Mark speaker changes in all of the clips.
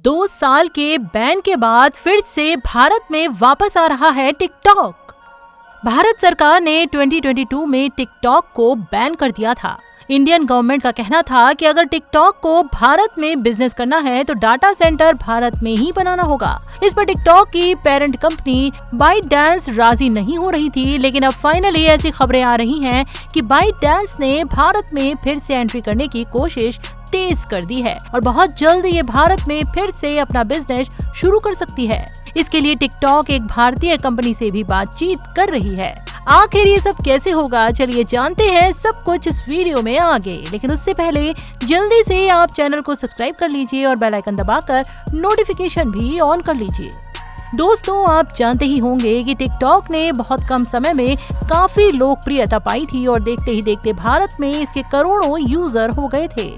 Speaker 1: 2 साल के बैन के बाद फिर से भारत में वापस आ रहा है टिकटॉक। भारत सरकार ने 2022 में टिकटॉक को बैन कर दिया था। इंडियन गवर्नमेंट का कहना था कि अगर टिकटॉक को भारत में बिजनेस करना है तो डाटा सेंटर भारत में ही बनाना होगा। इस पर टिकटॉक की पेरेंट कंपनी बाइटडांस राजी नहीं हो रही थी, लेकिन अब फाइनली ऐसी खबरें आ रही हैं कि बाइटडांस ने भारत में फिर से एंट्री करने की कोशिश तेज कर दी है और बहुत जल्द ये भारत में फिर से अपना बिजनेस शुरू कर सकती है। इसके लिए टिकटॉक एक भारतीय कंपनी से भी बातचीत कर रही है। आखिर ये सब कैसे होगा, चलिए जानते हैं सब कुछ इस वीडियो में आगे। लेकिन उससे पहले जल्दी से आप चैनल को सब्सक्राइब कर लीजिए और बेल आइकन दबाकर नोटिफिकेशन भी ऑन कर लीजिए। दोस्तों, आप जानते ही होंगे कि टिकटॉक ने बहुत कम समय में काफी लोकप्रियता पाई थी और देखते ही देखते भारत में इसके करोड़ों यूजर हो गए थे।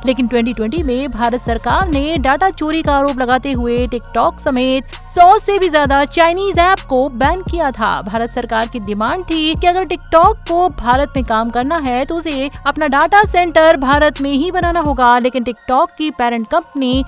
Speaker 1: लेकिन 2020 में भारत सरकार ने डाटा चोरी का आरोप लगाते हुए टिकटॉक समेत 100 से भी ज्यादा चाइनीज ऐप को बैन किया था। भारत सरकार की डिमांड थी कि अगर टिकटॉक को भारत में काम करना है तो उसे अपना डाटा सेंटर भारत में ही बनाना होगा। लेकिन टिकटॉक की पेरेंट कंपनी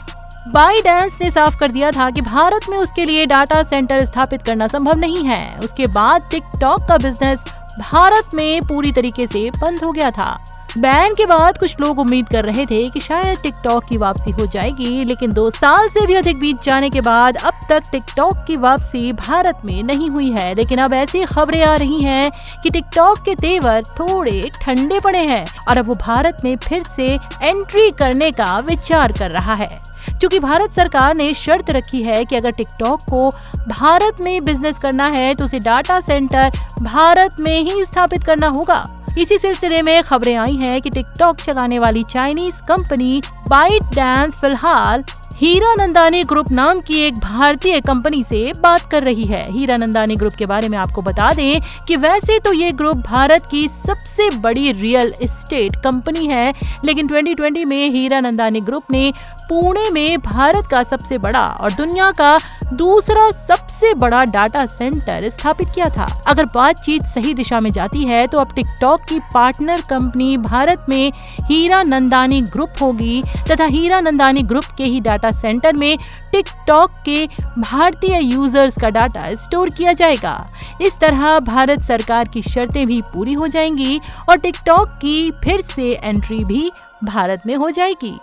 Speaker 1: बाइटडांस ने साफ कर दिया था कि भारत में उसके लिए डाटा सेंटर स्थापित करना संभव नहीं है। उसके बाद टिकटॉक का बिजनेस भारत में पूरी तरीके से बंद हो गया था। बैन के बाद कुछ लोग उम्मीद कर रहे थे कि शायद टिकटॉक की वापसी हो जाएगी, लेकिन 2 साल से भी अधिक बीत जाने के बाद अब तक टिकटॉक की वापसी भारत में नहीं हुई है। लेकिन अब ऐसी खबरें आ रही हैं कि टिकटॉक के तेवर थोड़े ठंडे पड़े हैं और अब वो भारत में फिर से एंट्री करने का विचार कर रहा है। क्योंकि भारत सरकार ने शर्त रखी है कि अगर टिकटॉक को भारत में बिजनेस करना है तो उसे डाटा सेंटर भारत में ही स्थापित करना होगा। इसी सिलसिले में खबरें आई हैं कि टिकटॉक चलाने वाली चाइनीज कंपनी बाइटडांस फिलहाल हीरानंदानी ग्रुप नाम की एक भारतीय कंपनी से बात कर रही है। हीरानंदानी ग्रुप के बारे में आपको बता दें कि वैसे तो ये ग्रुप भारत की सबसे बड़ी रियल एस्टेट कंपनी है, लेकिन 2020 में हीरानंदानी ग्रुप ने पुणे में भारत का सबसे बड़ा और दुनिया का दूसरा सबसे बड़ा डाटा सेंटर स्थापित किया था। अगर बातचीत सही दिशा में जाती है तो अब टिकटॉक की पार्टनर कंपनी भारत में हीरानंदानी ग्रुप होगी तथा हीरानंदानी ग्रुप के ही डाटा सेंटर में टिकटॉक के भारतीय यूजर्स का डाटा स्टोर किया जाएगा। इस तरह भारत सरकार की शर्तें भी पूरी हो जाएंगी और टिकटॉक की फिर से एंट्री भी भारत में हो जाएगी।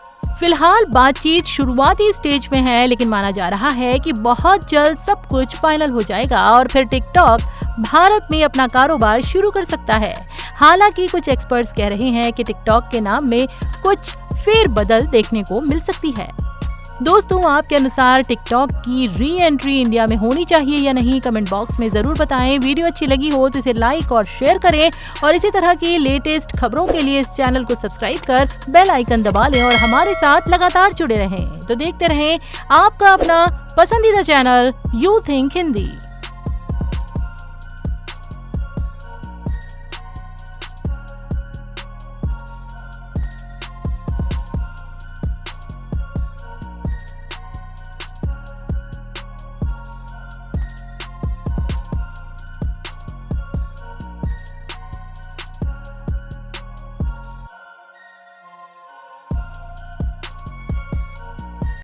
Speaker 1: फिलहाल बातचीत शुरुआती स्टेज में है, लेकिन माना जा रहा है कि बहुत जल्द सब कुछ फाइनल हो जाएगा और फिर टिकटॉक भारत में अपना कारोबार शुरू कर सकता है। हालांकि कुछ एक्सपर्ट्स कह रहे हैं कि टिकटॉक के नाम में कुछ फेरबदल देखने को मिल सकती है। दोस्तों, आपके अनुसार टिकटॉक की री एंट्री इंडिया में होनी चाहिए या नहीं, कमेंट बॉक्स में जरूर बताएं। वीडियो अच्छी लगी हो तो इसे लाइक और शेयर करें और इसी तरह की लेटेस्ट खबरों के लिए इस चैनल को सब्सक्राइब कर बेल आइकन दबा लें और हमारे साथ लगातार जुड़े रहें। तो देखते रहें आपका अपना पसंदीदा चैनल यू थिंक हिंदी।